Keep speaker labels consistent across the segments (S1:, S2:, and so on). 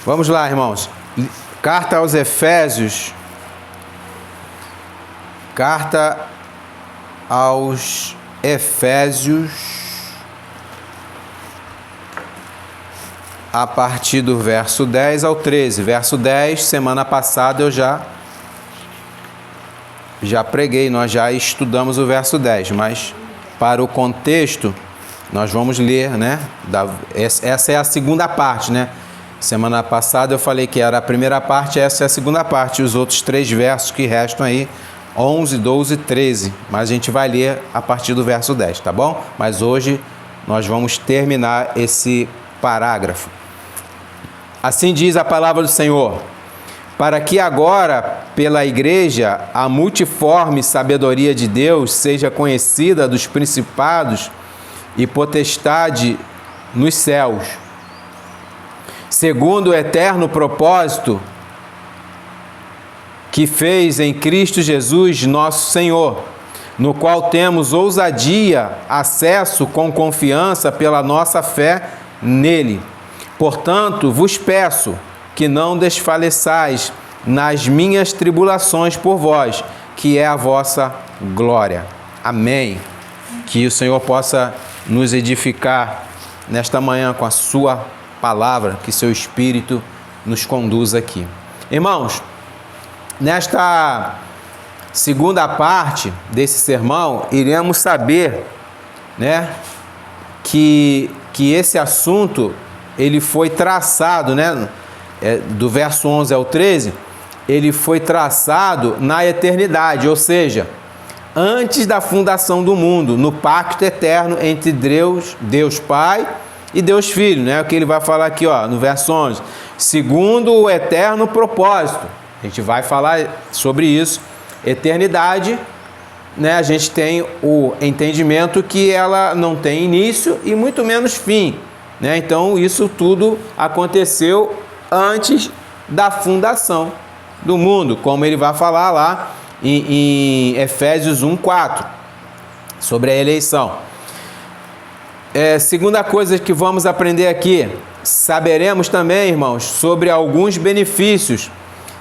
S1: Vamos lá, irmãos. Carta aos Efésios. Carta aos Efésios, a partir do verso 10 ao 13. Verso 10, semana passada eu já preguei, nós já estudamos o verso 10, mas para o contexto, nós vamos ler, né? Essa é a segunda parte, né? Semana passada eu falei que era a primeira parte, essa é a segunda parte, os outros 3 versos que restam aí, 11, 12, 13, mas a gente vai ler a partir do verso 10, tá bom? Mas hoje nós vamos terminar esse parágrafo. Assim diz a palavra do Senhor: para que agora, pela igreja, a multiforme sabedoria de Deus seja conhecida dos principados e potestade nos céus, segundo o eterno propósito que fez em Cristo Jesus, nosso Senhor, no qual temos ousadia, acesso com confiança pela nossa fé nele. Portanto, vos peço que não desfaleçais nas minhas tribulações por vós, que é a vossa glória. Amém. Que o Senhor possa nos edificar nesta manhã com a sua palavra, que seu Espírito nos conduza aqui. Irmãos, nesta segunda parte desse sermão, iremos saber, né, que esse assunto ele foi traçado, né, do verso 11 ao 13, ele foi traçado na eternidade, ou seja, antes da fundação do mundo, no pacto eterno entre Deus Pai e Deus Filho, né? O que ele vai falar aqui, ó, no verso 11, segundo o eterno propósito. A gente vai falar sobre isso. Eternidade, né? A gente tem o entendimento que ela não tem início e muito menos fim, né? Então isso tudo aconteceu antes da fundação do mundo, como ele vai falar lá em Efésios 1:4, sobre a eleição. Segunda coisa que vamos aprender aqui, saberemos também, irmãos, sobre alguns benefícios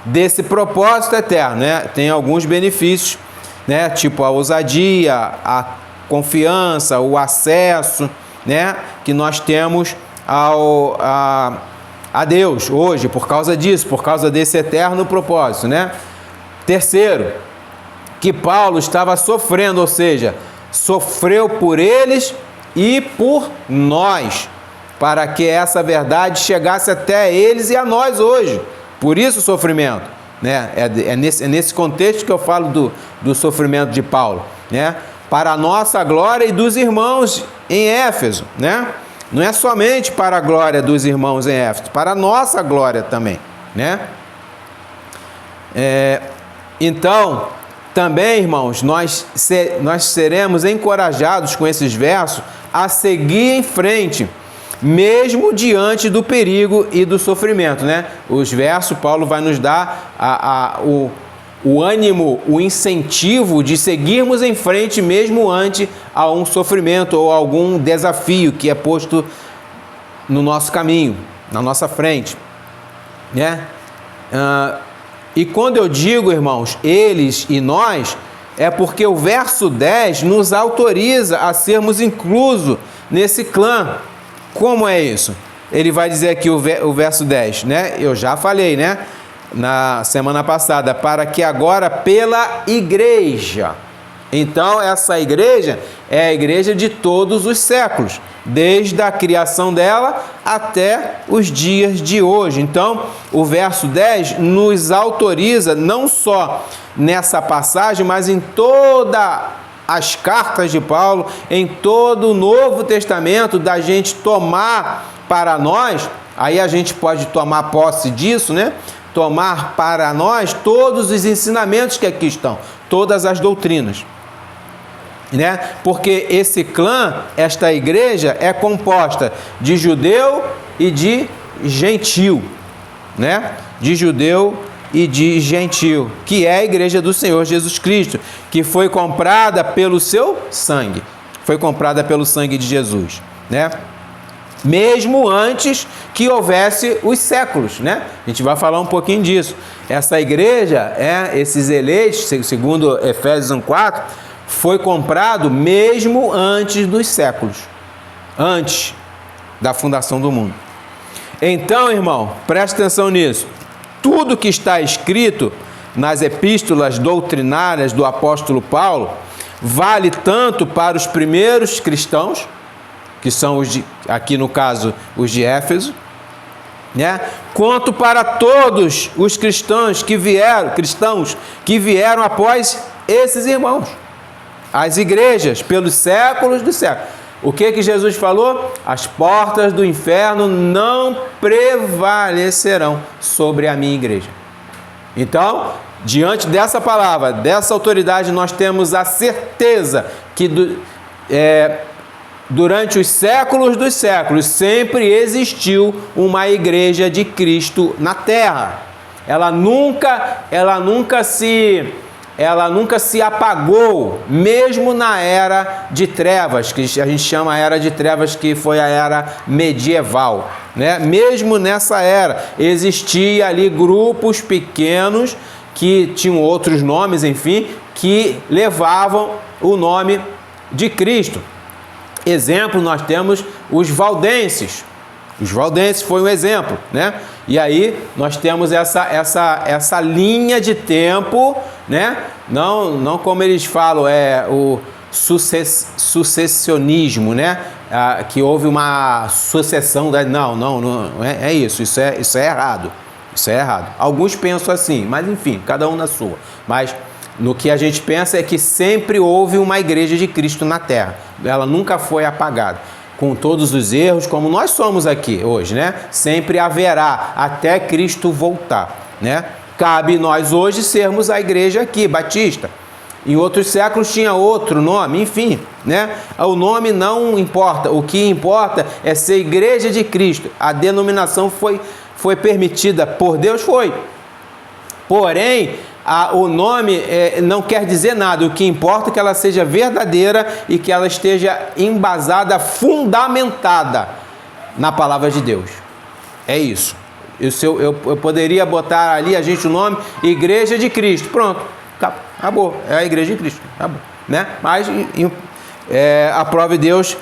S1: desse propósito eterno, né? Tem alguns benefícios, né? Tipo a ousadia, a confiança, o acesso, né? Que nós temos a Deus hoje, por causa disso, por causa desse eterno propósito, né? Terceiro, que Paulo estava sofrendo, ou seja, sofreu por eles e por nós, para que essa verdade chegasse até eles e a nós hoje. Por isso o sofrimento, né? É nesse contexto que eu falo do sofrimento de Paulo, né? Para a nossa glória e dos irmãos em Éfeso, né? Não é somente para a glória dos irmãos em Éfeso, para a nossa glória também, né? Então, também, irmãos, nós seremos encorajados com esses versos a seguir em frente, mesmo diante do perigo e do sofrimento, né? Os versos, Paulo vai nos dar o ânimo, o incentivo de seguirmos em frente mesmo ante a um sofrimento ou algum desafio que é posto no nosso caminho, na nossa frente, né? E quando eu digo, irmãos, eles e nós, é porque o verso 10 nos autoriza a sermos inclusos nesse clã. Como é isso? Ele vai dizer aqui o verso 10, né? Eu já falei, né? Na semana passada, para que agora pela igreja. Então, essa igreja é a igreja de todos os séculos, desde a criação dela até os dias de hoje. Então, o verso 10 nos autoriza, não só nessa passagem, mas em todas as cartas de Paulo, em todo o Novo Testamento, da gente tomar para nós, aí a gente pode tomar posse disso, né? Tomar para nós todos os ensinamentos que aqui estão, todas as doutrinas, né? Porque esse clã, esta igreja, é composta de judeu e de gentil, né? De judeu e de gentil, que é a igreja do Senhor Jesus Cristo, que foi comprada pelo seu sangue, foi comprada pelo sangue de Jesus, né? mesmo antes que houvesse os séculos, né? A gente vai falar um pouquinho disso. Essa igreja, esses eleitos, segundo Efésios 1:4, foi comprado mesmo antes dos séculos, antes da fundação do mundo. Então, irmão, preste atenção nisso. Tudo que está escrito nas epístolas doutrinárias do apóstolo Paulo vale tanto para os primeiros cristãos, que são aqui no caso os de Éfeso, né? Quanto para todos os cristãos que vieram após esses irmãos, as igrejas pelos séculos dos séculos. O que Jesus falou? As portas do inferno não prevalecerão sobre a minha igreja. Então, diante dessa palavra, dessa autoridade, nós temos a certeza que durante os séculos dos séculos sempre existiu uma igreja de Cristo na terra. Ela nunca se apagou, mesmo na era de trevas, que a gente chama a era de trevas, que foi a era medieval, né? Mesmo nessa era existia ali grupos pequenos que tinham outros nomes, enfim, que levavam o nome de Cristo. Exemplo, nós temos os valdenses. Os valdenses foi um exemplo, né? E aí nós temos essa linha de tempo, né? Não como eles falam, o sucessionismo, né? Que houve uma sucessão não é isso. Isso é errado. Isso é errado. Alguns pensam assim, mas enfim, cada um na sua. Mas no que a gente pensa é que sempre houve uma igreja de Cristo na terra. Ela nunca foi apagada. Com todos os erros, como nós somos aqui hoje, né? Sempre haverá até Cristo voltar, né? Cabe nós hoje sermos a igreja aqui, batista. Em outros séculos tinha outro nome, enfim, né? O nome não importa. O que importa é ser igreja de Cristo. A denominação foi permitida por Deus, foi. Porém, o nome não quer dizer nada. O que importa é que ela seja verdadeira e que ela esteja embasada, fundamentada na palavra de Deus. É isso. Eu poderia botar ali o nome Igreja de Cristo. Pronto, acabou. É a Igreja de Cristo. Acabou, né? Mas aprove Deus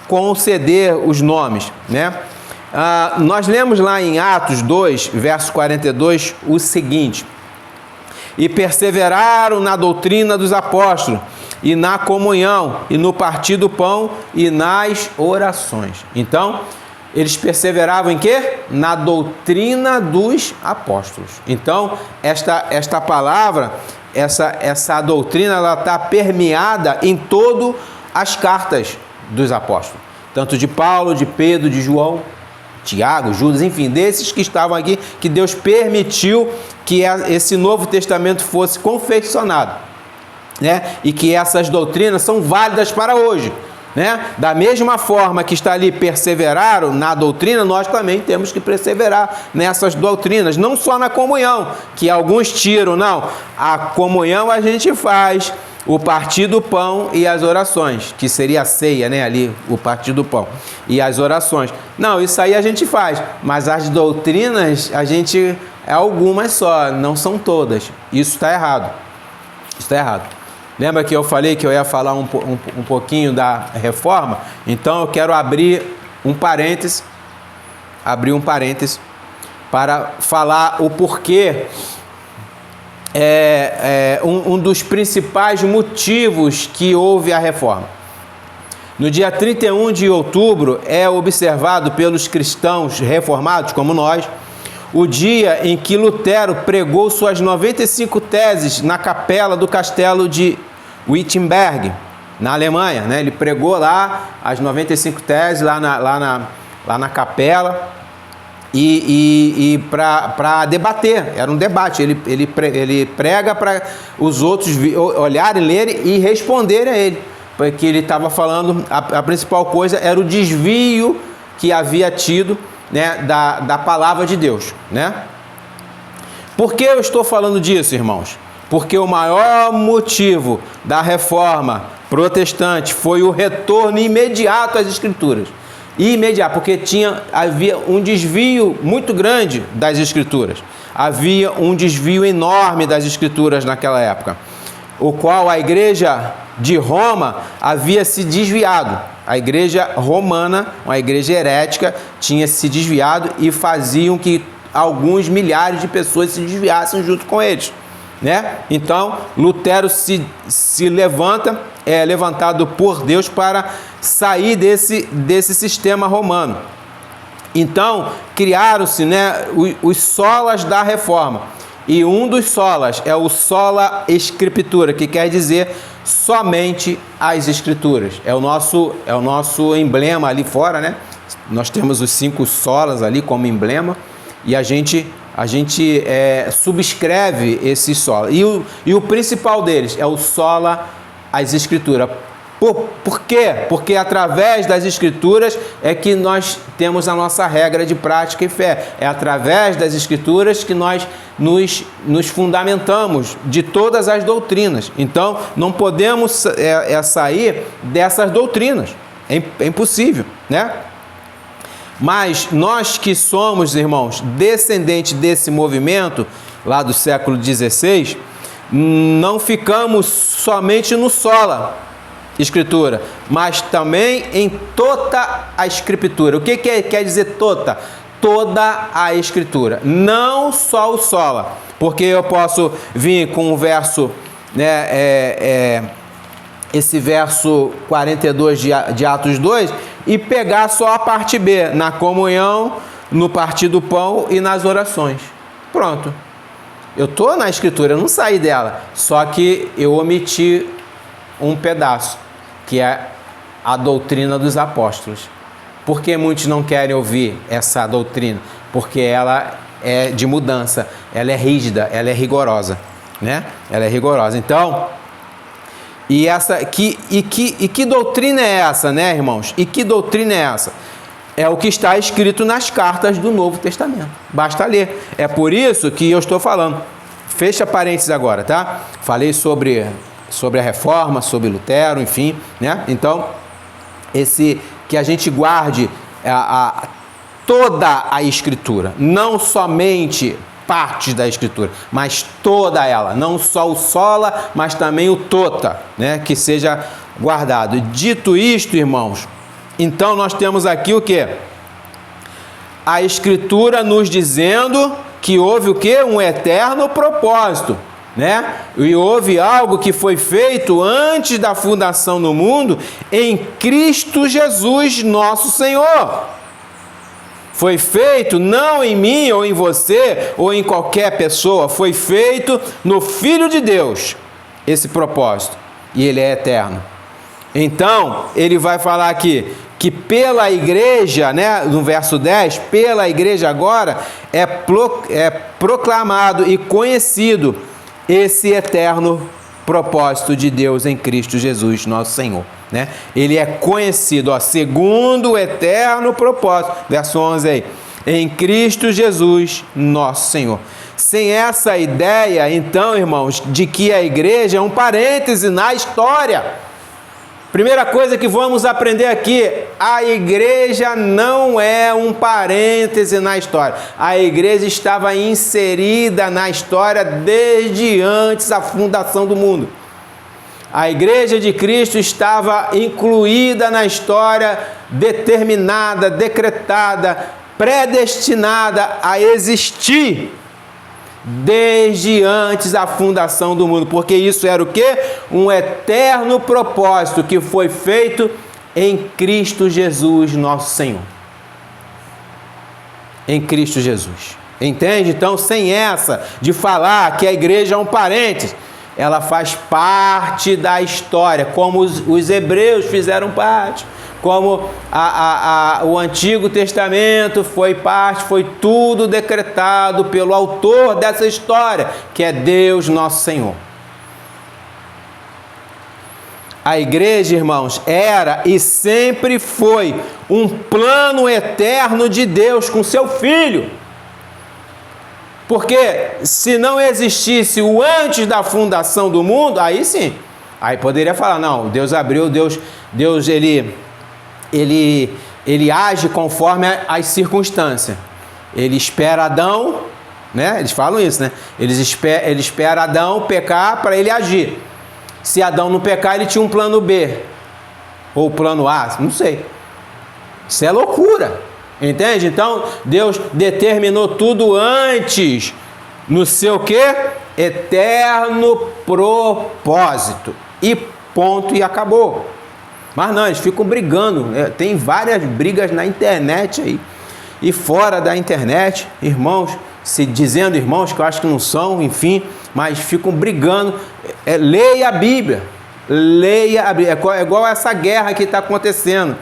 S1: conceder os nomes, né? Nós lemos lá em Atos 2, verso 42, o seguinte: e perseveraram na doutrina dos apóstolos, e na comunhão, e no partir do pão, e nas orações. Então, eles perseveravam em quê? Na doutrina dos apóstolos. Então, esta palavra, essa doutrina, ela está permeada em todas as cartas dos apóstolos. Tanto de Paulo, de Pedro, de João, Tiago, Judas, enfim, desses que estavam aqui, que Deus permitiu que esse Novo Testamento fosse confeccionado, né? E que essas doutrinas são válidas para hoje, né? Da mesma forma que está ali, perseveraram na doutrina, nós também temos que perseverar nessas doutrinas, não só na comunhão, que alguns tiram, não. A comunhão a gente faz, o partir do pão e as orações, que seria a ceia, né? Ali, o partir do pão e as orações. Não, isso aí a gente faz, mas as doutrinas, algumas só, não são todas. Isso está errado. Isso está errado. Lembra que eu falei que eu ia falar um pouquinho da reforma? Então eu quero abrir um parêntese para falar o porquê. Um dos principais motivos que houve a reforma. No dia 31 de outubro é observado pelos cristãos reformados, como nós, o dia em que Lutero pregou suas 95 teses na capela do castelo de Wittenberg, na Alemanha, né? Ele pregou lá as 95 teses lá na capela e para debater. Era um debate. Ele prega para os outros olharem, lerem e responderem a ele, porque ele estava falando, a principal coisa era o desvio que havia tido, né, da palavra de Deus, né? Por que eu estou falando disso, irmãos? Porque o maior motivo da reforma protestante foi o retorno imediato às Escrituras. imediato, porque havia um desvio muito grande das Escrituras. Havia um desvio enorme das Escrituras naquela época, o qual a igreja de Roma havia se desviado. A igreja romana, uma igreja herética, tinha se desviado e faziam que alguns milhares de pessoas se desviassem junto com eles, né? Então, Lutero se levanta, é levantado por Deus para sair desse sistema romano. Então, criaram-se, né, os solas da reforma. E um dos solas é o sola scriptura, que quer dizer somente as escrituras. É o nosso emblema ali fora, né? Nós temos os 5 solas ali como emblema e a gente subscreve esses solas. E o principal deles é o sola as escrituras. Por quê? Porque através das Escrituras é que nós temos a nossa regra de prática e fé. É através das Escrituras que nós nos fundamentamos de todas as doutrinas. Então, não podemos sair dessas doutrinas. É impossível, né? Mas nós que somos, irmãos, descendentes desse movimento, lá do século XVI, não ficamos somente no sola Escritura, mas também em toda a Escritura. O que quer dizer toda? Toda a Escritura, não só o sola, porque eu posso vir com um verso, né, esse verso 42 de Atos 2 e pegar só a parte B, na comunhão, no partir do pão e nas orações. Pronto. Eu estou na Escritura, eu não saí dela, só que eu omiti um pedaço, que é a doutrina dos apóstolos. Por que muitos não querem ouvir essa doutrina? Porque ela é de mudança, ela é rígida, ela é rigorosa, né? Ela é rigorosa. Então, que doutrina é essa, né, irmãos? E que doutrina é essa? É o que está escrito nas cartas do Novo Testamento. Basta ler. É por isso que eu estou falando. Fecha parênteses agora, tá? Falei sobre a reforma, sobre Lutero, enfim, né? Então, que a gente guarde toda a Escritura, não somente partes da Escritura, mas toda ela, não só o sola, mas também o tota, né? Que seja guardado. Dito isto, irmãos, então nós temos aqui o quê? A Escritura nos dizendo que houve o quê? Um eterno propósito, né? E houve algo que foi feito antes da fundação do mundo em Cristo Jesus, nosso Senhor. Foi feito não em mim ou em você ou em qualquer pessoa, foi feito no Filho de Deus, esse propósito, e ele é eterno. Então, ele vai falar aqui que pela igreja, né, no verso 10, pela igreja agora é proclamado e conhecido esse eterno propósito de Deus em Cristo Jesus, nosso Senhor, né? Ele é conhecido, segundo o eterno propósito, verso 11 aí, em Cristo Jesus, nosso Senhor. Sem essa ideia, então, irmãos, de que a igreja é um parêntese na história. Primeira coisa que vamos aprender aqui, a igreja não é um parêntese na história. A igreja estava inserida na história desde antes da fundação do mundo. A igreja de Cristo estava incluída na história, determinada, decretada, predestinada a existir desde antes da fundação do mundo, porque isso era o quê? Um eterno propósito que foi feito em Cristo Jesus, nosso Senhor. Em Cristo Jesus. Entende? Então, sem essa de falar que a igreja é um parênteses, ela faz parte da história, como os hebreus fizeram parte, como o Antigo Testamento foi parte, foi tudo decretado pelo autor dessa história, que é Deus nosso Senhor. A igreja, irmãos, era e sempre foi um plano eterno de Deus com seu Filho. Porque se não existisse o antes da fundação do mundo, aí sim, aí poderia falar, não, Deus abriu, Deus ele ele age conforme as circunstâncias. Ele espera Adão, né? Eles falam isso, né? Ele espera Adão pecar para ele agir. Se Adão não pecar, ele tinha um plano B. Ou plano A, não sei. Isso é loucura. Entende? Então, Deus determinou tudo antes no seu quê? Eterno propósito. E ponto, e acabou. Mas não, eles ficam brigando. Tem várias brigas na internet aí. E fora da internet, irmãos, se dizendo irmãos, que eu acho que não são, enfim, mas ficam brigando. Leia a Bíblia. Leia a Bíblia. É igual essa guerra que está acontecendo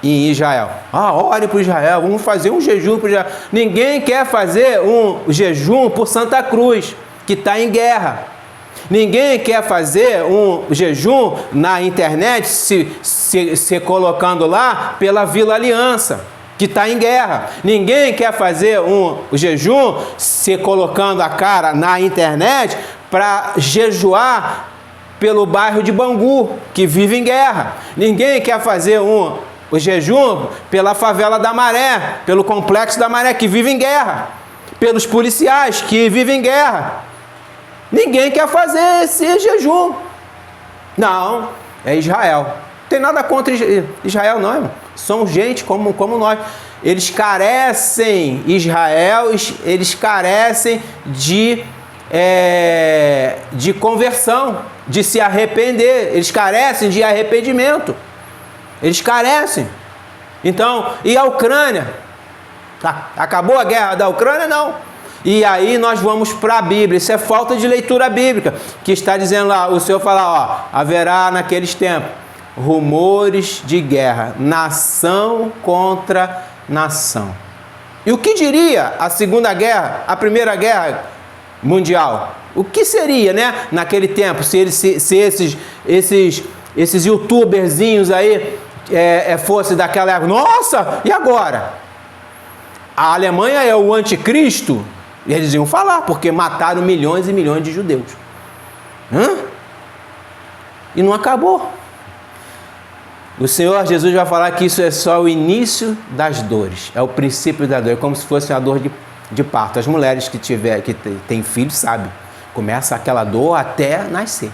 S1: em Israel. Ore para Israel, vamos fazer um jejum para Israel. Ninguém quer fazer um jejum por Santa Cruz, que está em guerra. Ninguém quer fazer um jejum na internet, se colocando lá pela Vila Aliança, que está em guerra. Ninguém quer fazer um jejum se colocando a cara na internet para jejuar pelo bairro de Bangu, que vive em guerra. Ninguém quer fazer o jejum pela favela da Maré, pelo complexo da Maré, que vive em guerra, pelos policiais que vivem em guerra. Ninguém quer fazer esse jejum. Não, é Israel. Não tem nada contra Israel, não, irmão. São gente como nós. Eles carecem, Israel, eles carecem de conversão, de se arrepender. Eles carecem de arrependimento. Eles carecem. Então, e a Ucrânia? Acabou a guerra da Ucrânia? Não. E aí nós vamos para a Bíblia. Isso é falta de leitura bíblica, que está dizendo lá, o Senhor fala, haverá naqueles tempos rumores de guerra, nação contra nação. E o que diria a Segunda Guerra, a Primeira Guerra Mundial? O que seria, né, naquele tempo, se esses youtuberzinhos aí fosse daquela época? Nossa, e agora? A Alemanha é o anticristo? E eles iam falar, porque mataram milhões e milhões de judeus. E não acabou. O Senhor Jesus vai falar que isso é só o início das dores. É o princípio da dor. É como se fosse uma dor de parto. As mulheres que têm filhos sabem. Começa aquela dor até nascer.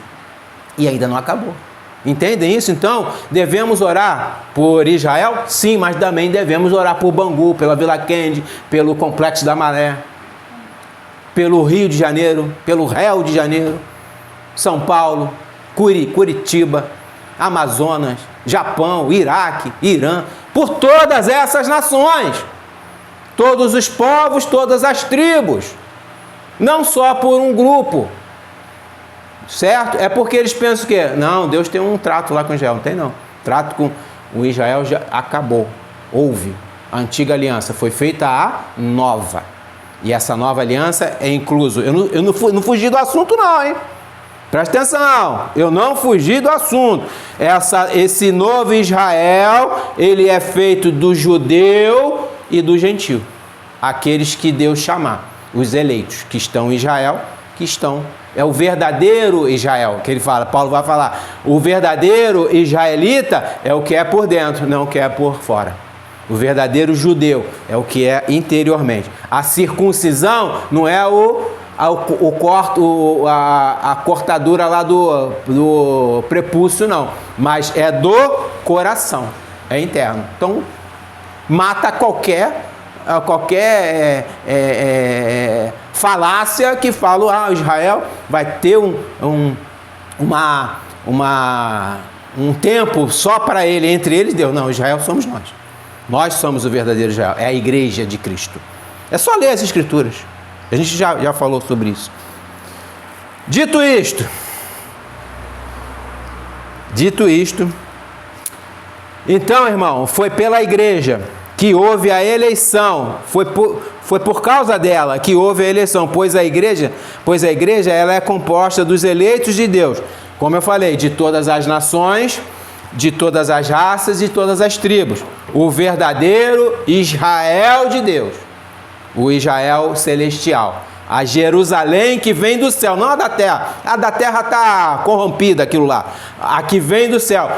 S1: E ainda não acabou. Entendem isso? Então, devemos orar por Israel? Sim, mas também devemos orar por Bangu, pela Vila Kennedy, pelo Complexo da Maré, pelo Rio de Janeiro, pelo Rio de Janeiro, São Paulo, Curitiba, Amazonas, Japão, Iraque, Irã, por todas essas nações, todos os povos, todas as tribos, não só por um grupo, certo? É porque eles pensam que, não, Deus tem um trato lá com Israel. Não tem, não. Trato com o Israel já acabou. Houve. A antiga aliança foi feita a nova. E essa nova aliança é incluso. Eu não fugi do assunto, não, hein? Presta atenção. Eu não fugi do assunto. Esse novo Israel, ele é feito do judeu e do gentio. Aqueles que Deus chamar. Os eleitos que estão em Israel, é o verdadeiro Israel, que ele fala, Paulo vai falar, o verdadeiro israelita é o que é por dentro, não o que é por fora. O verdadeiro judeu é o que é interiormente. A circuncisão não é a cortadura lá do prepúcio, não, mas é do coração, é interno. Então, mata qualquer falácia que fala, Israel vai ter um tempo só para ele, entre eles Deus. Não, Israel somos nós. Nós somos o verdadeiro Israel, é a igreja de Cristo. É só ler as Escrituras. A gente já falou sobre isso. Dito isto, então, irmão, foi pela igreja que houve a eleição, foi por causa dela que houve a eleição, pois a igreja ela é composta dos eleitos de Deus, como eu falei, de todas as nações, de todas as raças e de todas as tribos, o verdadeiro Israel de Deus, o Israel celestial, a Jerusalém que vem do céu, não a da terra está corrompida aquilo lá, a que vem do céu,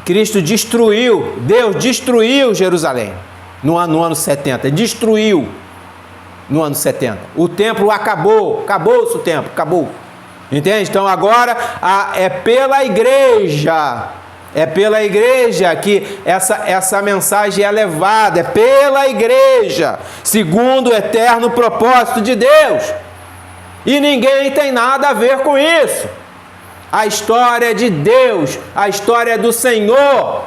S1: Cristo destruiu, Deus destruiu Jerusalém no ano 70, destruiu no ano 70. O templo acabou-se o templo, acabou. Entende? Então agora é pela igreja que essa mensagem é levada, é pela igreja, segundo o eterno propósito de Deus. E ninguém tem nada a ver com isso. A história é de Deus, a história é do Senhor.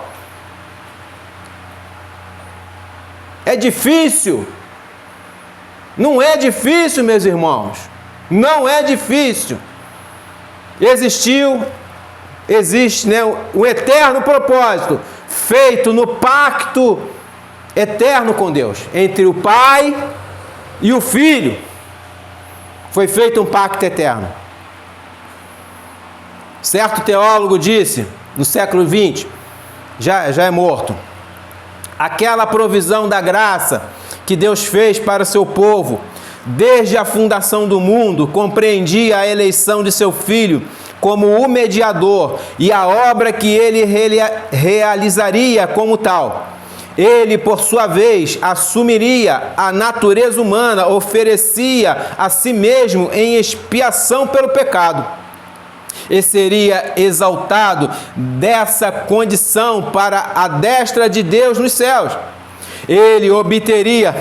S1: É difícil? Não é difícil, meus irmãos. Não é difícil. Existe, né, um eterno propósito feito no pacto eterno com Deus, entre o Pai e o Filho. Foi feito um pacto eterno. Certo teólogo disse, no século XX, já é morto, aquela provisão da graça que Deus fez para o seu povo, desde a fundação do mundo, compreendia a eleição de seu Filho como o mediador e a obra que ele realizaria como tal. Ele, por sua vez, assumiria a natureza humana, oferecia a si mesmo em expiação pelo pecado. E seria exaltado dessa condição para a destra de Deus nos céus. Ele obteria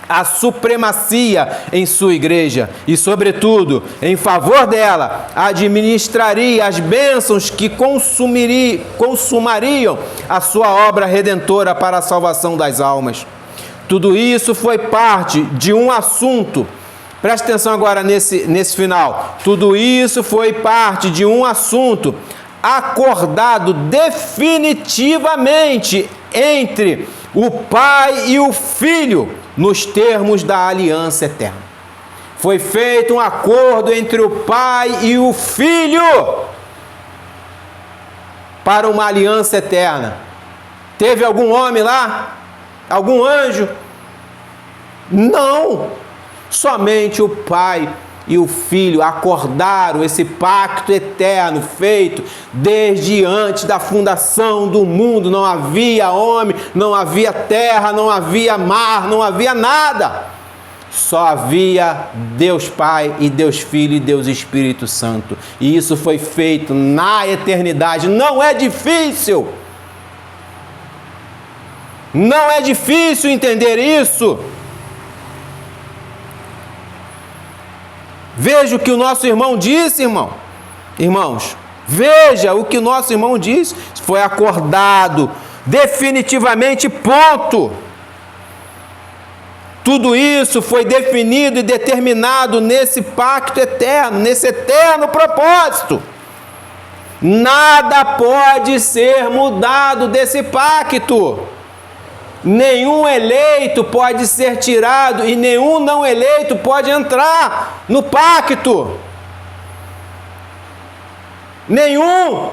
S1: a supremacia em sua igreja e, sobretudo, em favor dela, administraria as bênçãos que consumariam a sua obra redentora para a salvação das almas. Tudo isso foi parte de um assunto. Preste atenção agora nesse final. Tudo isso foi parte de um assunto acordado definitivamente entre o Pai e o Filho, nos termos da aliança eterna. Foi feito um acordo entre o Pai e o Filho para uma aliança eterna. Teve algum homem lá? Algum anjo? Não! Somente o Pai e o Filho acordaram esse pacto eterno feito desde antes da fundação do mundo. Não havia homem, não havia terra, não havia mar, não havia nada. Só havia Deus Pai e Deus Filho e Deus Espírito Santo. E isso foi feito na eternidade. Não é difícil. Não é difícil entender isso. Veja o que o nosso irmão disse, irmãos. Veja o que o nosso irmão disse. Foi acordado definitivamente, ponto. Tudo isso foi definido e determinado nesse pacto eterno, nesse eterno propósito. Nada pode ser mudado desse pacto. Nenhum eleito pode ser tirado e nenhum não eleito pode entrar no pacto. Nenhum.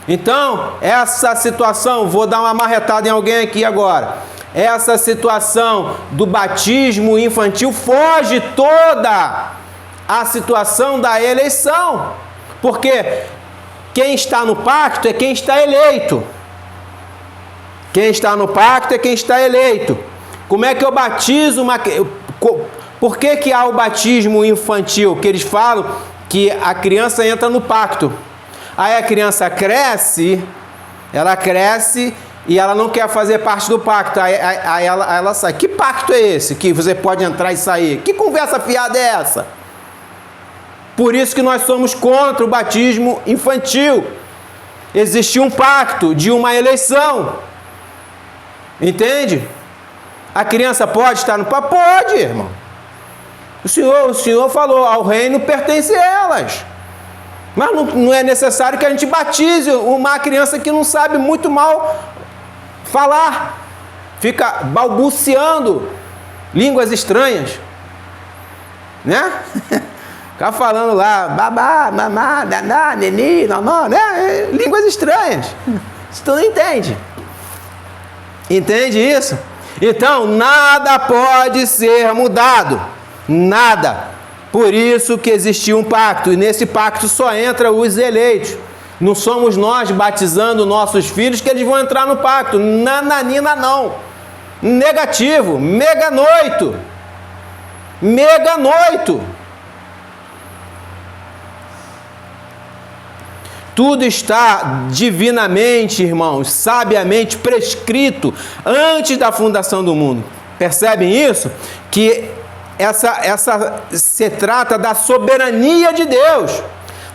S1: Então, essa situação, vou dar uma marretada em alguém aqui agora. Essa situação do batismo infantil foge toda a situação da eleição. Porque quem está no pacto é quem está eleito. Quem está no pacto é quem está eleito. Como é que eu batizo uma... Por que há o batismo infantil? Que eles falam que a criança entra no pacto. Aí a criança cresce, e ela não quer fazer parte do pacto. Aí ela sai. Que pacto é esse que você pode entrar e sair? Que conversa fiada é essa? Por isso que nós somos contra o batismo infantil. Existe um pacto de uma eleição. Entende? A criança pode estar no pacto? Pode, irmão. O Senhor falou, ao reino pertence a elas. Mas não é necessário que a gente batize uma criança que não sabe muito mal falar. Fica balbuciando línguas estranhas. Né? Fica falando lá, babá, mamá, daná, neni, nanó, né? Línguas estranhas. Você não entende. Entende isso? Então, nada pode ser mudado. Nada. Por isso que existiu um pacto. E nesse pacto só entra os eleitos. Não somos nós batizando nossos filhos que eles vão entrar no pacto. Nananina não. Negativo. Meganoito. Meganoito. Tudo está divinamente, irmãos, sabiamente prescrito antes da fundação do mundo. Percebem isso? Que essa se trata da soberania de Deus,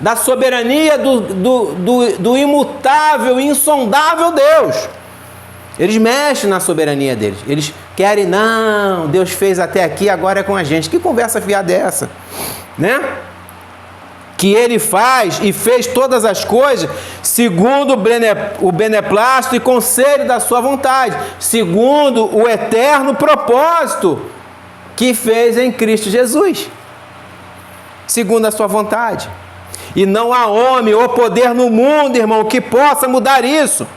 S1: da soberania do imutável, insondável Deus. Eles mexem na soberania deles. Eles querem, não, Deus fez até aqui, agora é com a gente. Que conversa fiada é essa? Né? Que ele faz e fez todas as coisas segundo o beneplácito e conselho da sua vontade, segundo o eterno propósito que fez em Cristo Jesus, segundo a sua vontade. E não há homem ou poder no mundo, irmão, que possa mudar isso.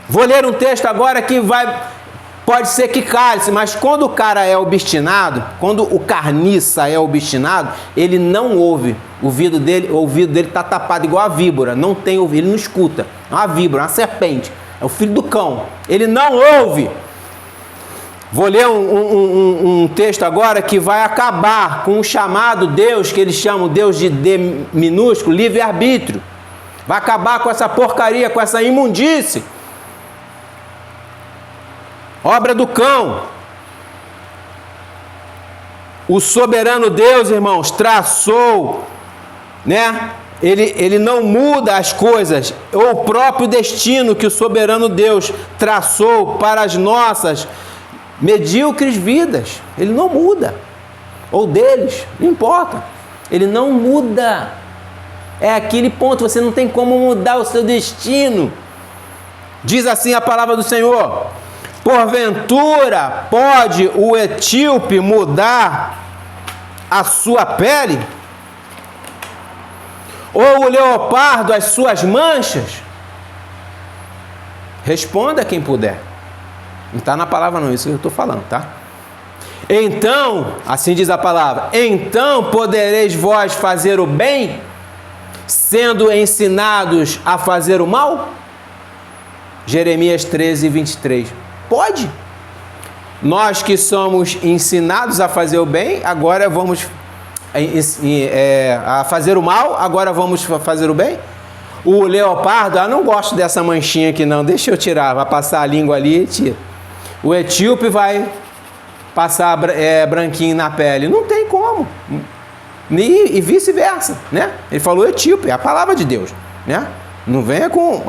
S1: Vou ler um texto agora que pode ser que cale-se, mas quando o cara é obstinado, quando o carniça é obstinado, ele não ouve. O ouvido dele está tapado igual a víbora, não tem ouvido, ele não escuta. É uma víbora, uma serpente, é o filho do cão. Ele não ouve. Vou ler um texto agora que vai acabar com o chamado Deus, que eles chamam Deus de D minúsculo, livre-arbítrio. Vai acabar com essa porcaria, com essa imundície. Obra do cão. O soberano Deus, irmãos, traçou, né? Ele não muda as coisas, ou o próprio destino que o soberano Deus traçou para as nossas medíocres vidas. Ele não muda. Ou deles, não importa. Ele não muda. É aquele ponto, você não tem como mudar o seu destino. Diz assim a palavra do Senhor: porventura pode o etíope mudar a sua pele? Ou o leopardo as suas manchas? Responda quem puder. Não está na palavra não, isso que eu estou falando, tá? Então, assim diz a palavra, então podereis vós fazer o bem, sendo ensinados a fazer o mal? Jeremias 13, 23. Pode. Nós que somos ensinados a fazer o bem, agora vamos a fazer o mal, agora vamos fazer o bem? O leopardo, não gosto dessa manchinha aqui não, deixa eu tirar, vai passar a língua ali e tira. O etíope vai passar branquinho na pele, não tem como. E vice-versa, né? Ele falou etíope, é a palavra de Deus, né? Não venha com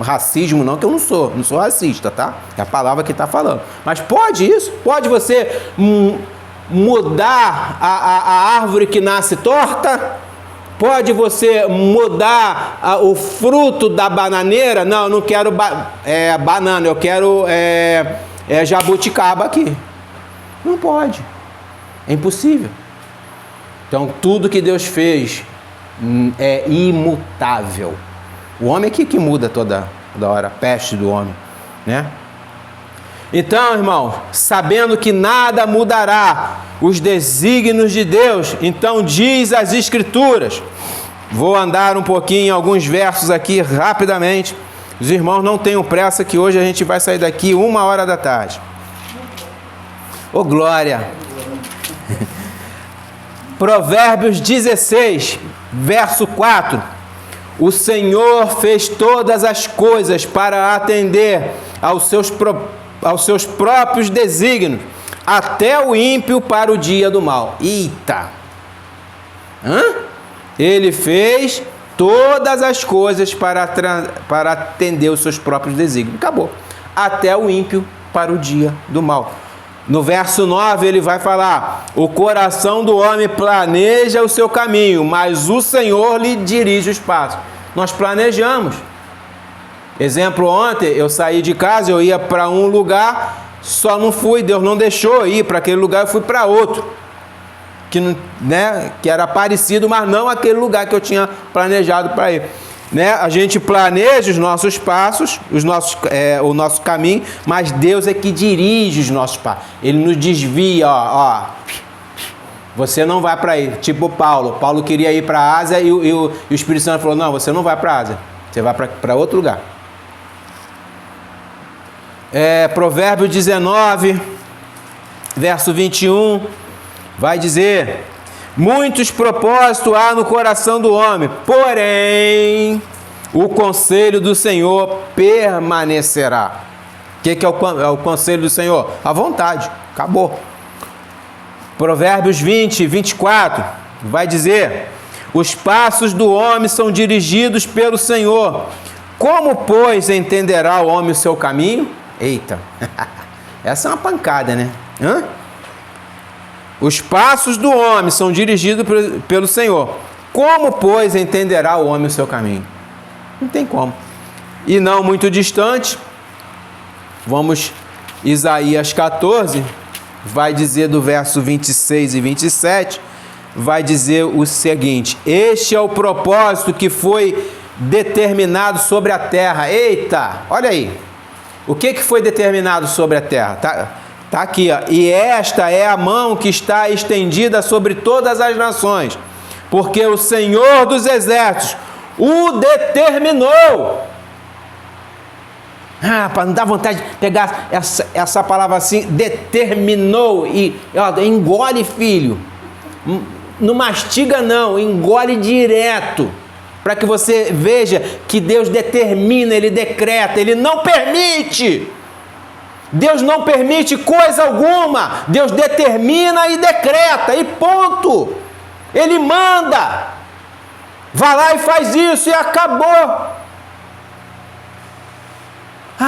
S1: racismo não, que eu não sou racista, tá? É a palavra que está falando. Mas pode isso? Pode você mudar a árvore que nasce torta? Pode você mudar o fruto da bananeira? Não, eu não quero banana, eu quero jabuticaba aqui. Não pode. É impossível. Então, tudo que Deus fez é imutável. O homem é que muda toda hora, a peste do homem, né? Então, irmão, sabendo que nada mudará os desígnios de Deus, então diz as Escrituras. Vou andar um pouquinho em alguns versos aqui rapidamente. Os irmãos não tenham pressa que hoje a gente vai sair daqui 1h da tarde. Ô glória! Provérbios 16, verso 4. O Senhor fez todas as coisas para atender aos seus próprios desígnios, até o ímpio para o dia do mal. Eita! Ele fez todas as coisas para atender os seus próprios desígnios. Acabou. Até o ímpio para o dia do mal. No verso 9 ele vai falar: o coração do homem planeja o seu caminho, mas o Senhor lhe dirige os passos. Nós planejamos. Exemplo, ontem eu saí de casa, eu ia para um lugar, só não fui, Deus não deixou eu ir para aquele lugar, eu fui para outro. Que era parecido, mas não aquele lugar que eu tinha planejado para ir. A gente planeja os nossos passos, o nosso caminho, mas Deus é que dirige os nossos passos. Ele nos desvia, Você não vai para aí. Tipo Paulo. Paulo queria ir para a Ásia e o Espírito Santo falou, não, você não vai para a Ásia. Você vai para outro lugar. Provérbio 19, verso 21, vai dizer: muitos propósitos há no coração do homem, porém o conselho do Senhor permanecerá. O que é o conselho do Senhor? A vontade. Acabou. Provérbios 20, 24, vai dizer: os passos do homem são dirigidos pelo Senhor. Como, pois, entenderá o homem o seu caminho? Eita, essa é uma pancada, né? Os passos do homem são dirigidos pelo Senhor. Como, pois, entenderá o homem o seu caminho? Não tem como. E não muito distante, vamos, Isaías 14, vai dizer do verso 26 e 27, vai dizer o seguinte: este é o propósito que foi determinado sobre a terra. Eita, olha aí. O que foi determinado sobre a terra? Tá aqui, ó. E esta é a mão que está estendida sobre todas as nações, porque o Senhor dos exércitos o determinou. Para não dar vontade de pegar essa palavra assim, determinou, e ó, engole, filho. Não mastiga não, engole direto. Para que você veja que Deus determina, Ele decreta, Ele não permite. Deus não permite coisa alguma. Deus determina e decreta, e ponto. Ele manda. Vai lá e faz isso e acabou.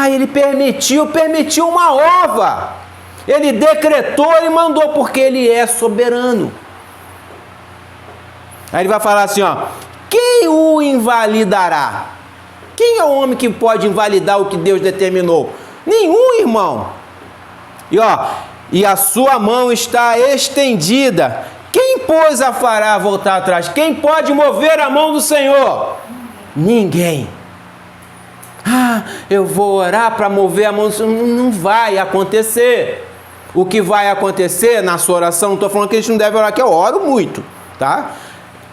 S1: Ele permitiu uma ova. Ele decretou e mandou, porque Ele é soberano. Aí ele vai falar assim, ó: quem o invalidará? Quem é o homem que pode invalidar o que Deus determinou? Nenhum, irmão. E a sua mão está estendida. Quem, pois, a fará voltar atrás? Quem pode mover a mão do Senhor? Ninguém. Eu vou orar para mover a mão do Senhor. Não vai acontecer. O que vai acontecer na sua oração, não estou falando que a gente não deve orar, que eu oro muito, tá?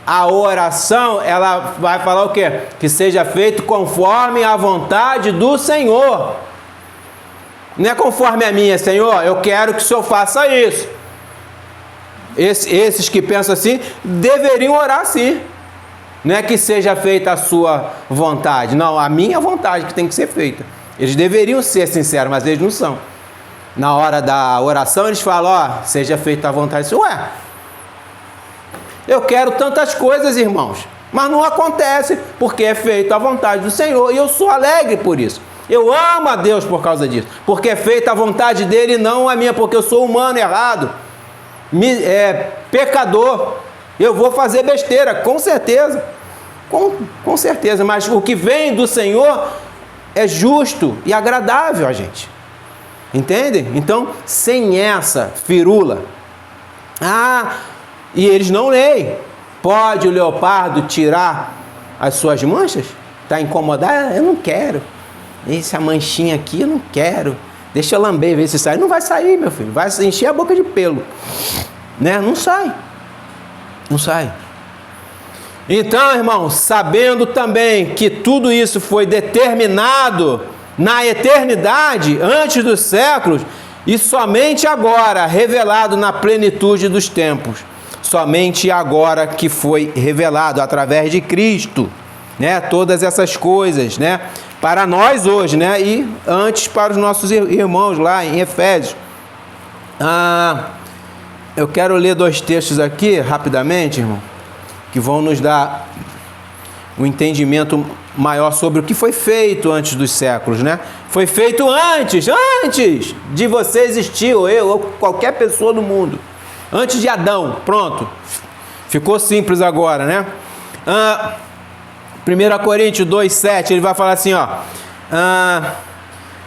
S1: A oração, ela vai falar o quê? Que seja feito conforme a vontade do Senhor. Não é conforme a minha, Senhor, eu quero que o Senhor faça isso. Esses que pensam assim, deveriam orar assim. Não é que seja feita a sua vontade. Não, a minha vontade que tem que ser feita. Eles deveriam ser sinceros, mas eles não são. Na hora da oração, eles falam, seja feita a vontade. Ué, eu quero tantas coisas, irmãos, mas não acontece, porque é feita a vontade do Senhor, e eu sou alegre por isso. Eu amo a Deus por causa disso, porque é feita a vontade dele e não a minha, porque eu sou humano, errado, pecador. Eu vou fazer besteira, com certeza, com certeza, mas o que vem do Senhor é justo e agradável a gente. Entendem? Então, sem essa firula. E eles não leem. Pode o leopardo tirar as suas manchas? Está incomodado? Eu não quero. Essa manchinha aqui eu não quero. Deixa eu lamber, ver se sai. Não vai sair, meu filho. Vai encher a boca de pelo. Né? Não sai. Não sai. Então, irmão, sabendo também que tudo isso foi determinado na eternidade, antes dos séculos, e somente agora revelado na plenitude dos tempos. Somente agora que foi revelado através de Cristo, né? Todas essas coisas, né? Para nós hoje, né? E antes para os nossos irmãos lá em Efésios. Eu quero ler 2 textos aqui, rapidamente, irmão, que vão nos dar um entendimento maior sobre o que foi feito antes dos séculos, né? Foi feito antes de você existir, ou eu, ou qualquer pessoa do mundo. Antes de Adão, pronto. Ficou simples agora, né? 1 Coríntios 2,7, ele vai falar assim,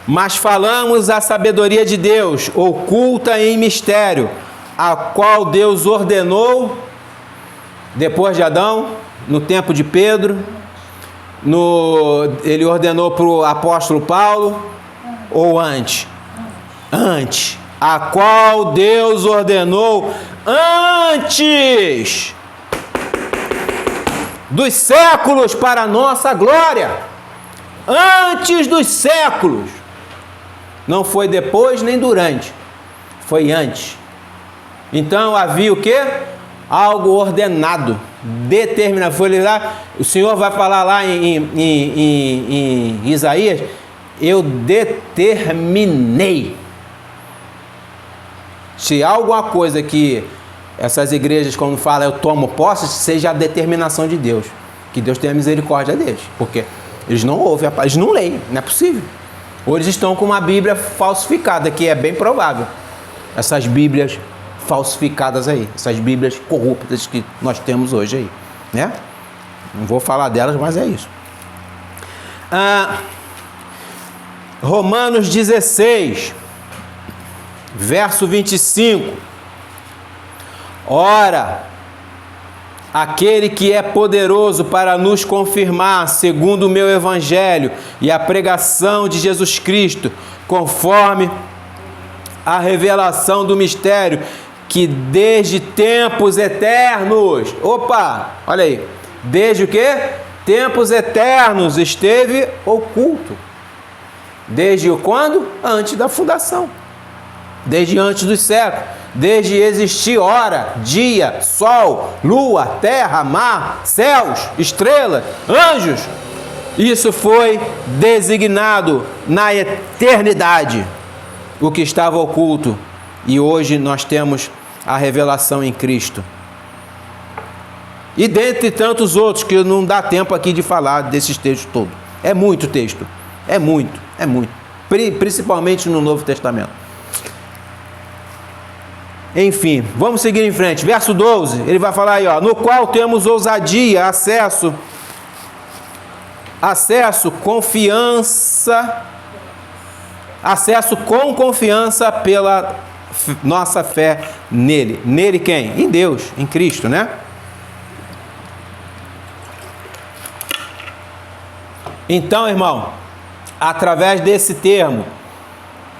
S1: mas falamos a sabedoria de Deus, oculta em mistério, a qual Deus ordenou, depois de Adão, no tempo de Pedro, ele ordenou para o apóstolo Paulo, ou antes? Antes. A qual Deus ordenou antes dos séculos para a nossa glória. Antes dos séculos. Não foi depois nem durante. Foi antes. Então havia o quê? Algo ordenado, determinado. Foi lá, o Senhor vai falar lá em Isaías, eu determinei. Se há alguma coisa que essas igrejas, quando falam eu tomo posse, seja a determinação de Deus. Que Deus tenha misericórdia deles. Porque eles não ouvem, eles não leem, não é possível. Ou eles estão com uma Bíblia falsificada, que é bem provável. Essas Bíblias falsificadas aí, essas Bíblias corruptas que nós temos hoje aí, né? Não vou falar delas, mas é isso. Romanos 16, verso 25. Ora, aquele que é poderoso para nos confirmar, segundo o meu evangelho e a pregação de Jesus Cristo, conforme a revelação do mistério, que desde tempos eternos, olha aí, desde o quê? Tempos eternos esteve oculto. Desde quando? Antes da fundação. Desde antes dos séculos. Desde existir hora, dia, sol, lua, terra, mar, céus, estrelas, anjos. Isso foi designado na eternidade, o que estava oculto. E hoje nós temos a revelação em Cristo. E dentre tantos outros, que não dá tempo aqui de falar desses textos todos. É muito texto. É muito. Principalmente no Novo Testamento. Enfim, vamos seguir em frente. Verso 12, ele vai falar aí, no qual temos ousadia, acesso com confiança pela nossa fé nele. Nele quem? Em Deus, em Cristo, né? Então, irmão, através desse termo,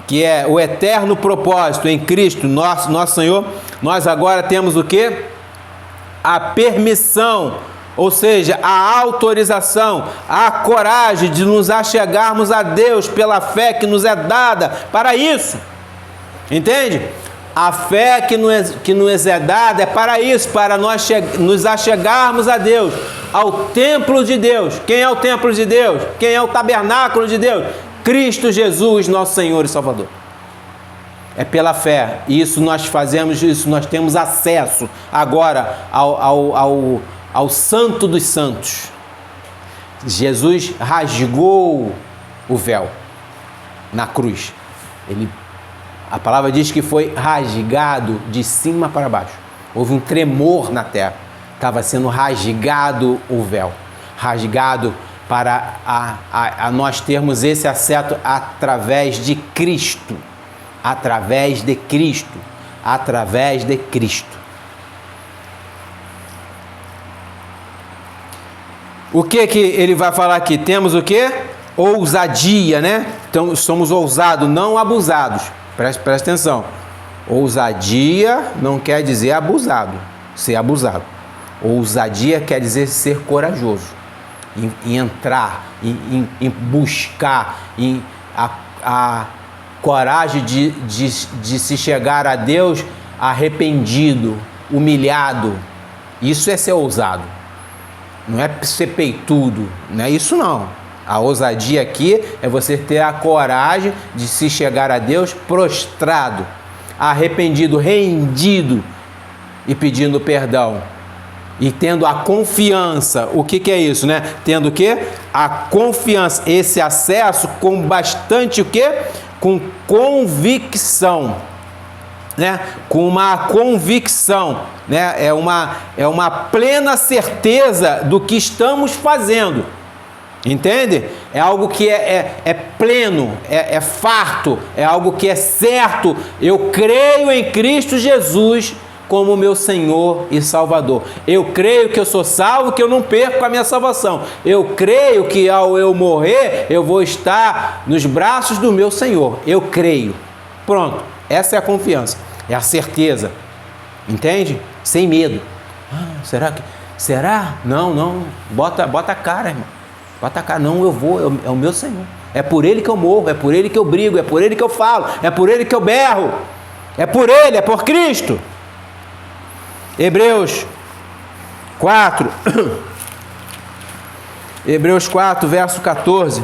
S1: que é o eterno propósito em Cristo, nosso Senhor, nós agora temos o quê? A permissão, ou seja, a autorização, a coragem de nos achegarmos a Deus pela fé que nos é dada para isso. Entende? A fé que nos é dada é para isso, para nós nos achegarmos a Deus, ao templo de Deus. Quem é o templo de Deus? Quem é o tabernáculo de Deus? Cristo Jesus, nosso Senhor e Salvador. É pela fé. Isso nós fazemos, isso nós temos acesso agora ao Santo dos Santos. Jesus rasgou o véu na cruz. A palavra diz que foi rasgado de cima para baixo. Houve um tremor na terra. Estava sendo rasgado o véu. Rasgado para nós termos esse acesso através de Cristo. Através de Cristo. Através de Cristo. O que ele vai falar aqui? Temos o que? Ousadia, né? Então, somos ousados, não abusados. Presta atenção. Ousadia não quer dizer abusado, ser abusado. Ousadia quer dizer ser corajoso. Em entrar, em buscar, a coragem de se chegar a Deus arrependido, humilhado. Isso é ser ousado. Não é ser peitudo, não é isso não. A ousadia aqui é você ter a coragem de se chegar a Deus prostrado, arrependido, rendido e pedindo perdão. E tendo a confiança, o que é isso, né? Tendo o quê? A confiança, esse acesso com bastante o quê? Com convicção, né? Com uma convicção, né? É uma plena certeza do que estamos fazendo. Entende? É algo que é pleno, é farto, é algo que é certo. Eu creio em Cristo Jesus como meu Senhor e Salvador. Eu creio que eu sou salvo, que eu não perco a minha salvação. Eu creio que ao eu morrer, eu vou estar nos braços do meu Senhor. Eu creio. Pronto. Essa é a confiança, é a certeza. Entende? Sem medo. Será? Não. Bota a cara, irmão. Bota a cara. Não, eu vou. É o meu Senhor. É por Ele que eu morro. É por Ele que eu brigo. É por Ele que eu falo. É por Ele que eu berro. É por Ele. É por Cristo. Hebreus 4. Hebreus 4, verso 14.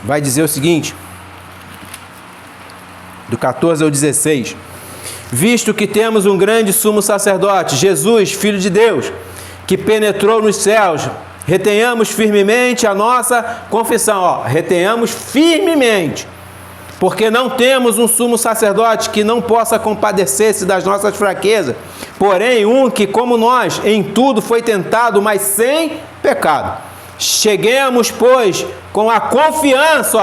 S1: Vai dizer o seguinte. Do 14 ao 16. Visto que temos um grande sumo sacerdote, Jesus, Filho de Deus, que penetrou nos céus, retenhamos firmemente a nossa confissão. Retenhamos firmemente, porque não temos um sumo sacerdote que não possa compadecer-se das nossas fraquezas, porém um que, como nós, em tudo foi tentado, mas sem pecado. Cheguemos, pois, com a confiança,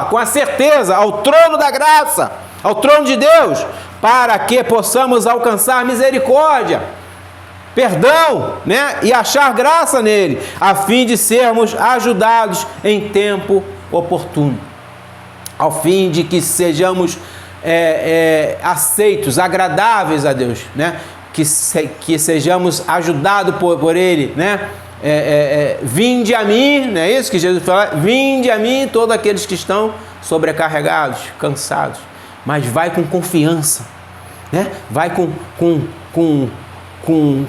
S1: com a certeza, ao trono da graça, ao trono de Deus, para que possamos alcançar misericórdia, perdão, e achar graça nele, a fim de sermos ajudados em tempo oportuno, ao fim de que sejamos aceitos, agradáveis a Deus, que sejamos ajudados por ele, vinde a mim, não é isso que Jesus fala? Vinde a mim todos aqueles que estão sobrecarregados, cansados, mas vai com confiança, vai com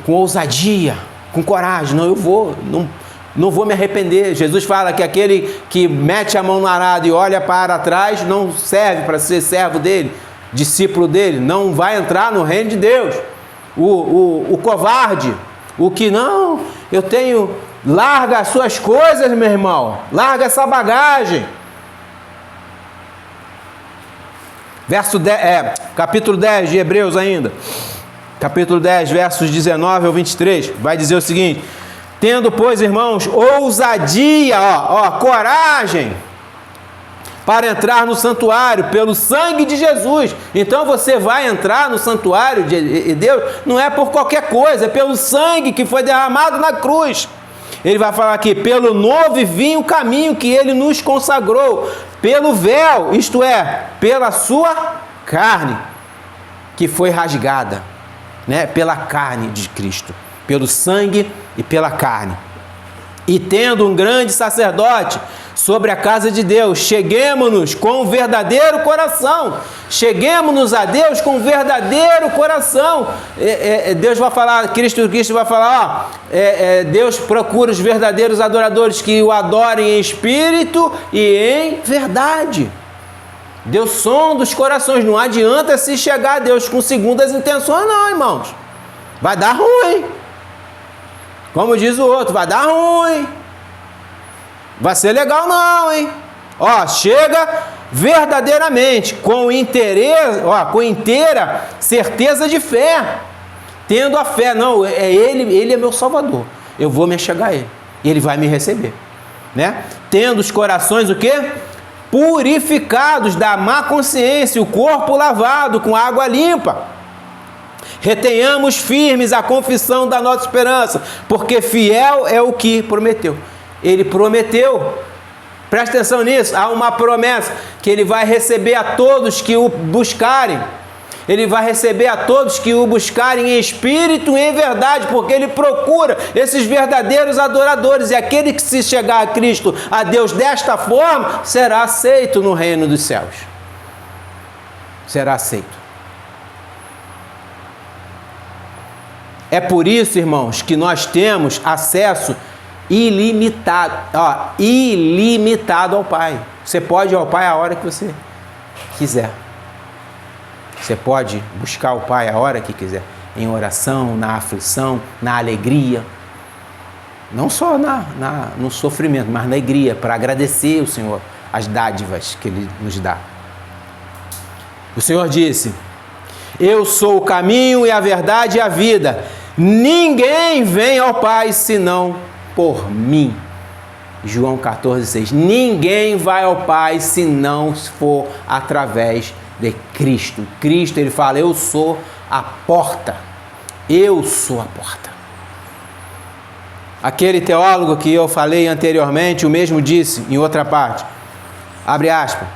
S1: ousadia, com coragem. Não, eu vou, não vou me arrepender. Jesus fala que aquele que mete a mão no arado e olha para trás não serve para ser servo dele, discípulo dele, não vai entrar no reino de Deus. O covarde, o que não, eu tenho, larga as suas coisas, meu irmão, larga essa bagagem. Capítulo 10 de Hebreus ainda, capítulo 10, versos 19 ao 23, vai dizer o seguinte: tendo, pois, irmãos, ousadia, coragem, para entrar no santuário pelo sangue de Jesus. Então você vai entrar no santuário de Deus, não é por qualquer coisa, é pelo sangue que foi derramado na cruz. Ele vai falar aqui, pelo novo e vinho caminho que ele nos consagrou, pelo véu, isto é, pela sua carne, que foi rasgada, pela carne de Cristo, pelo sangue e pela carne. E tendo um grande sacerdote sobre a casa de Deus, cheguemo-nos com o verdadeiro coração. Cheguemo-nos a Deus com o verdadeiro coração. Deus vai falar, Cristo vai falar, Deus procura os verdadeiros adoradores que o adorem em espírito e em verdade. Deus sonda os corações. Não adianta se chegar a Deus com segundas intenções, não, irmãos. Vai dar ruim. Como diz o outro, vai dar ruim. Vai ser legal não, hein? Chega verdadeiramente, com interesse, com inteira certeza de fé. Tendo a fé, não, Ele é meu Salvador. Eu vou me achegar a Ele. E Ele vai me receber. Tendo os corações o quê? Purificados da má consciência, o corpo lavado com água limpa. Retenhamos firmes a confissão da nossa esperança, porque fiel é o que prometeu. Ele prometeu, presta atenção nisso, há uma promessa que Ele vai receber a todos que o buscarem. Ele vai receber a todos que o buscarem em espírito e em verdade, porque Ele procura esses verdadeiros adoradores, e aquele que se chegar a Cristo, a Deus desta forma, será aceito no reino dos céus. Será aceito. É por isso, irmãos, que nós temos acesso ilimitado ao Pai. Você pode ir ao Pai a hora que você quiser. Você pode buscar o Pai a hora que quiser, em oração, na aflição, na alegria. Não só no sofrimento, mas na alegria, para agradecer ao Senhor as dádivas que Ele nos dá. O Senhor disse: eu sou o caminho e a verdade e a vida. Ninguém vem ao Pai senão por mim. João 14,6. Ninguém vai ao Pai senão for através de Cristo. Cristo, Ele fala, eu sou a porta. Eu sou a porta. Aquele teólogo que eu falei anteriormente, o mesmo disse em outra parte, abre aspas,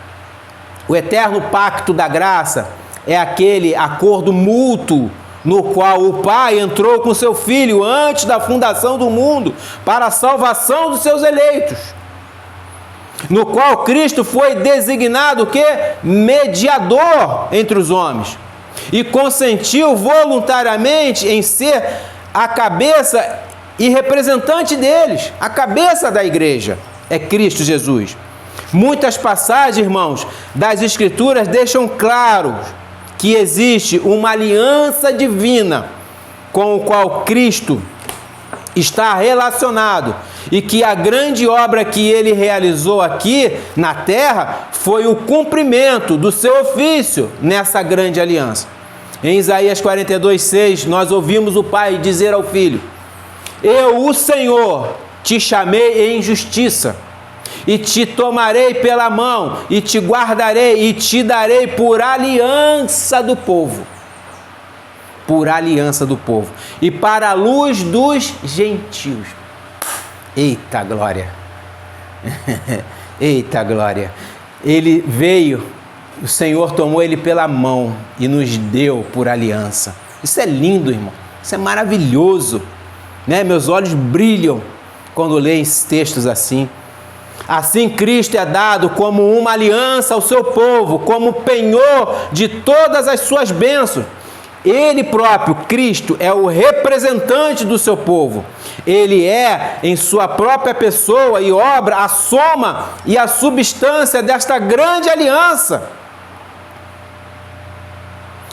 S1: o eterno pacto da graça é aquele acordo mútuo no qual o Pai entrou com seu Filho antes da fundação do mundo para a salvação dos seus eleitos, no qual Cristo foi designado o quê? Mediador entre os homens, e consentiu voluntariamente em ser a cabeça e representante deles. A cabeça da igreja é Cristo Jesus. Muitas passagens, irmãos, das Escrituras deixam claro que existe uma aliança divina com o qual Cristo está relacionado, e que a grande obra que ele realizou aqui na terra foi o cumprimento do seu ofício nessa grande aliança. Em Isaías 42:6, nós ouvimos o Pai dizer ao Filho: eu, o Senhor, te chamei em justiça, e te tomarei pela mão, e te guardarei, e te darei por aliança do povo. Por aliança do povo. E para a luz dos gentios. Eita glória! Eita glória! Ele veio, o Senhor tomou ele pela mão e nos deu por aliança. Isso é lindo, irmão. Isso é maravilhoso. Né? Meus olhos brilham quando leio esses textos assim. Assim Cristo é dado como uma aliança ao seu povo, como penhor de todas as suas bênçãos. Ele próprio, Cristo, é o representante do seu povo. Ele é, em sua própria pessoa e obra, a soma e a substância desta grande aliança.